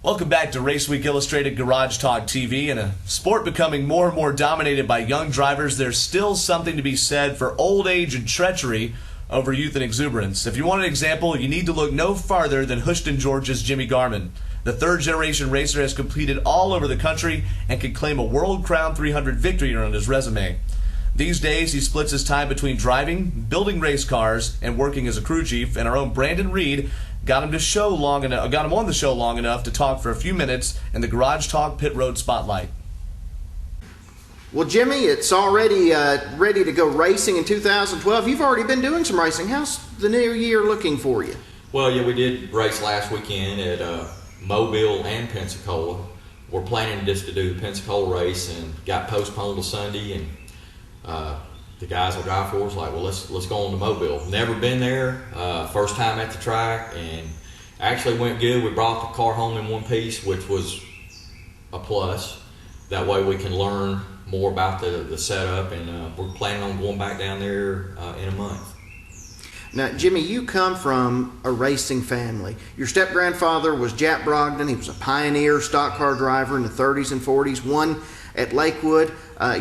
Welcome back to Raceweek Illustrated Garage Talk TV. In a sport becoming more and more dominated by young drivers, there's still something to be said for old age and treachery over youth and exuberance. If you want an example, you need to look no farther than Hoschton, Georgia's Jimmy Garmon. The third-generation racer has competed all over the country and can claim a World Crown 300 victory on his resume. These days, he splits his time between driving, building race cars, and working as a crew chief, and our own Brandon Reed got him on the show long enough to talk for a few minutes in the Garage Talk Pit Road Spotlight. Well, Jimmy, it's already ready to go racing in 2012. You've already been doing some racing. How's the new year looking for you? Well, yeah, we did race last weekend at Mobile and Pensacola. We're planning just to do the Pensacola race and got postponed to Sunday, and the guys will drive for us like, well, let's go on to Mobile. Never been there, first time at the track, and actually went good. We brought the car home in one piece, which was a plus. That way we can learn more about the setup, and we're planning on going back down there in a month. Now, Jimmy, you come from a racing family. Your step-grandfather was Jack Brogdon. He was a pioneer stock car driver in the 30s and 40s, won at Lakewood.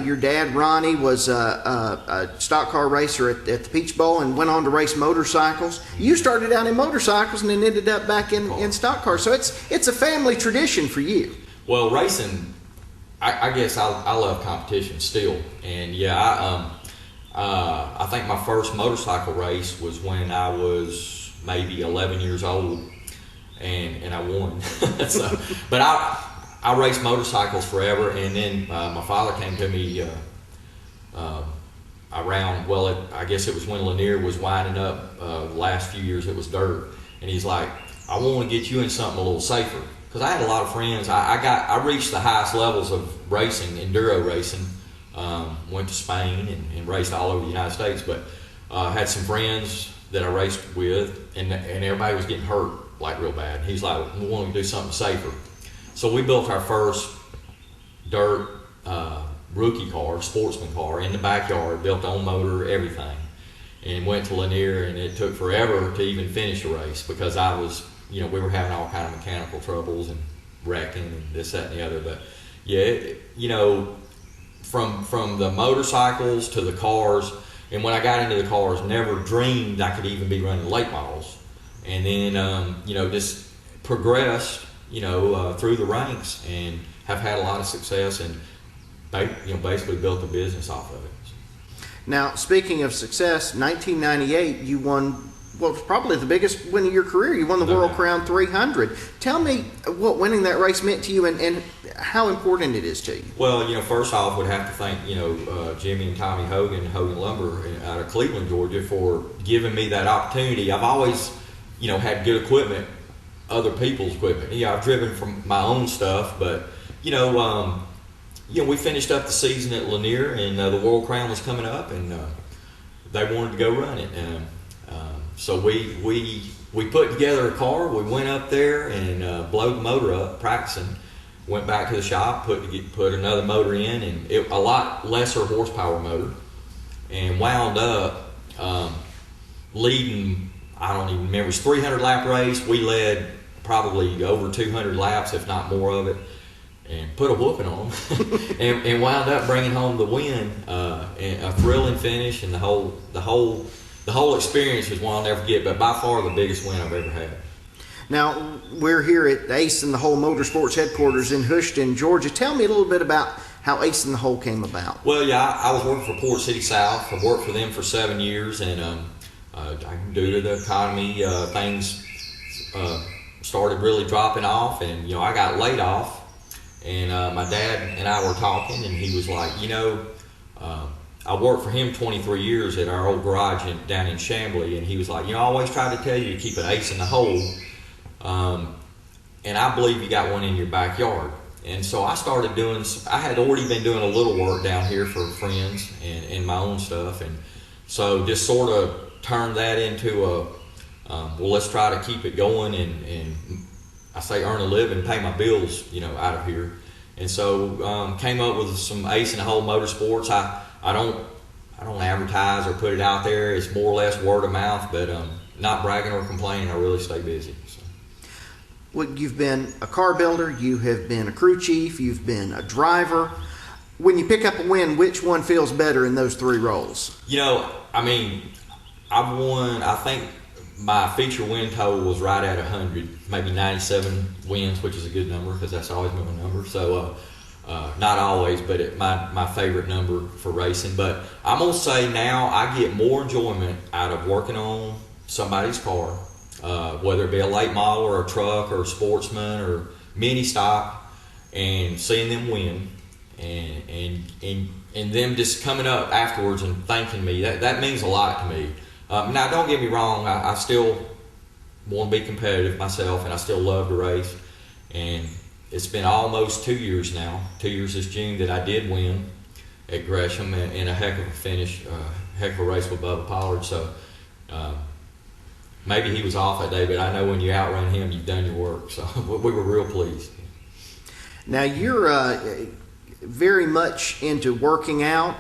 Your dad, Ronnie, was a stock car racer at the Peach Bowl and went on to race motorcycles. You started out in motorcycles and then ended up back in stock cars. So it's a family tradition for you. Well, racing, I guess I love competition still. And yeah, I think my first motorcycle race was when I was maybe 11 years old, and I won. But I raced motorcycles forever, and then my father came to me around, I guess it was when Lanier was winding up. The last few years it was dirt, and he's like, I want to get you in something a little safer, because I had a lot of friends. I reached the highest levels of racing, enduro racing. Went to Spain and raced all over the United States, but had some friends that I raced with, and everybody was getting hurt like real bad. He's like, we want to do something safer. So we built our first dirt rookie car, sportsman car, in the backyard, built on motor, everything, and went to Lanier, and it took forever to even finish the race because I was, we were having all kind of mechanical troubles and wrecking and this, that, and the other. But yeah, from the motorcycles to the cars, and when I got into the cars, never dreamed I could even be running late models, and then just progressed through the ranks and have had a lot of success, and basically built a business off of it. Now, speaking of success, 1998 you won what was probably the biggest win of your career. You won the World Crown 300. Tell me what winning that race meant to you and how important it is to you. Well, first off, would have to thank Jimmy and Tommy Hogan, Hogan Lumber out of Cleveland, Georgia, for giving me that opportunity. I've always had good equipment, other people's equipment. I've driven from my own stuff, but we finished up the season at Lanier, and the World Crown was coming up, and they wanted to go run it. So we put together a car. We went up there and blowed the motor up, practicing. Went back to the shop, put another motor in, and a lot lesser horsepower motor, and wound up leading. I don't even remember. It was a 300 lap race. We led probably over 200 laps, if not more of it, and put a whooping on them, and wound up bringing home the win, and a thrilling finish, and the whole experience was one I'll never forget. But by far the biggest win I've ever had. Now, we're here at Ace in the Hole Motorsports headquarters in Hoschton, Georgia. Tell me a little bit about how Ace in the Hole came about. Well, yeah, I was working for Port City South. I worked for them for 7 years, and due to the economy, things started really dropping off, and I got laid off. And my dad and I were talking, and he was like, I worked for him 23 years at our old garage down in Chamblee, and he was like, I always try to tell you to keep an ace in the hole, and I believe you got one in your backyard. And so I started I had already been doing a little work down here for friends and my own stuff, and so just sort of turned that into let's try to keep it going, and I say earn a living, pay my bills, out of here. And so came up with some Ace in the Hole Motorsports. I don't advertise or put it out there. It's more or less word of mouth, but not bragging or complaining. I really stay busy. So. Well, you've been a car builder, you have been a crew chief, you've been a driver. When you pick up a win, which one feels better in those three roles? You know, I mean, I've won, I think my feature win total was right at 100, maybe 97 wins, which is a good number because that's always been my number. So, not always, but my favorite number for racing. But I'm going to say now I get more enjoyment out of working on somebody's car, whether it be a late model or a truck or a sportsman or mini stock, and seeing them win and them just coming up afterwards and thanking me. That means a lot to me. Now, don't get me wrong, I still want to be competitive myself, and I still love to race. And it's been almost 2 years now, 2 years this June, that I did win at Gresham in a heck of a finish, heck of a race with Bubba Pollard. So maybe he was off that day, but I know when you outrun him, you've done your work. So we were real pleased. Now, you're very much into working out.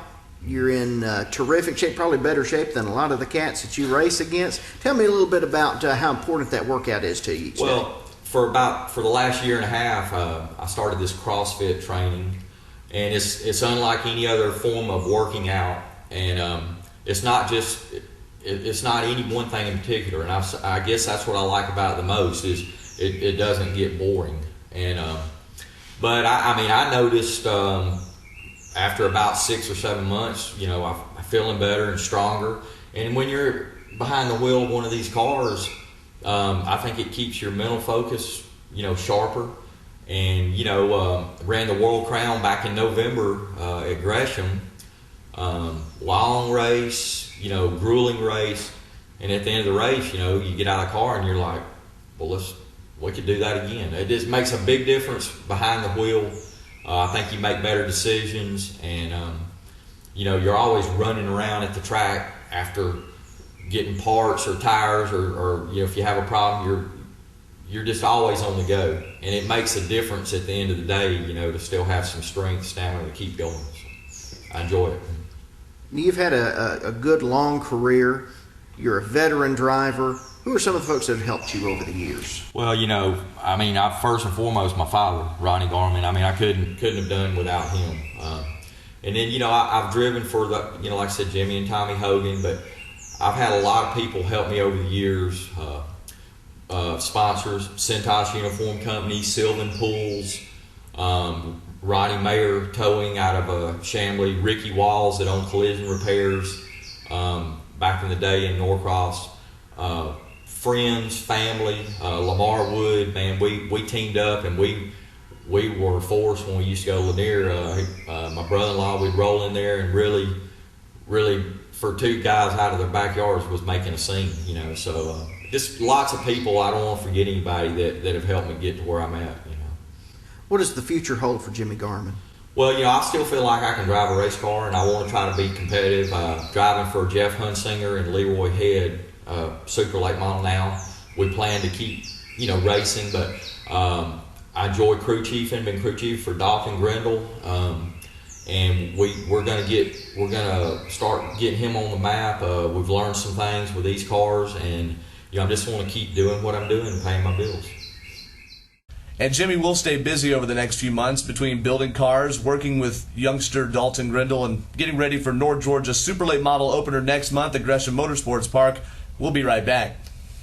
You're in terrific shape, probably better shape than a lot of the cats that you race against. Tell me a little bit about how important that workout is to you each day. For the last year and a half, I started this CrossFit training, and it's unlike any other form of working out, and it's not any one thing in particular. And I guess that's what I like about it the most is it doesn't get boring. And but I noticed after about 6 or 7 months, you know, I'm feeling better and stronger. And when you're behind the wheel of one of these cars, I think it keeps your mental focus, you know, sharper. And, you know, ran the World Crown back in November at Gresham. Long race, you know, grueling race. And at the end of the race, you know, you get out of the car and you're like, well, we could do that again. It just makes a big difference behind the wheel. I think you make better decisions, and you know, you're always running around at the track after getting parts or tires, or you know, if you have a problem, you're just always on the go, and it makes a difference at the end of the day, you know, to still have some strength, stamina to keep going. So I enjoy it. You've had a good long career. You're a veteran driver. Who are some of the folks that have helped you over the years? Well, you know, I mean, first and foremost, my father, Ronnie Garmon. I mean, I couldn't have done without him. And then, you know, I've driven for you know, like I said, Jimmy and Tommy Hogan, but I've had a lot of people help me over the years. Sponsors, Centos Uniform Company, Sylvan Pools, Ronnie Mayer Towing out of Chamblee, Ricky Walls that owned collision repairs back in the day in Norcross. Friends, family, Lamar Wood, man, we teamed up, and we were a force when we used to go to Lanier. My brother-in-law, we'd roll in there and really, for two guys out of their backyards, was making a scene, you know. So just lots of people. I don't want to forget anybody that have helped me get to where I'm at, you know. What does the future hold for Jimmy Garmon? Well, you know, I still feel like I can drive a race car, and I want to try to be competitive. Driving for Jeff Hunsinger and Leroy Head, super late model now. We plan to keep, you know, racing, but I enjoy crew chiefing. Been crew chief for Dalton Grindle, and we're gonna start getting him on the map. We've learned some things with these cars, and you know, I just want to keep doing what I'm doing and paying my bills. And Jimmy will stay busy over the next few months between building cars, working with youngster Dalton Grindle, and getting ready for North Georgia Super Late Model opener next month at Gresham Motorsports Park. We'll be right back.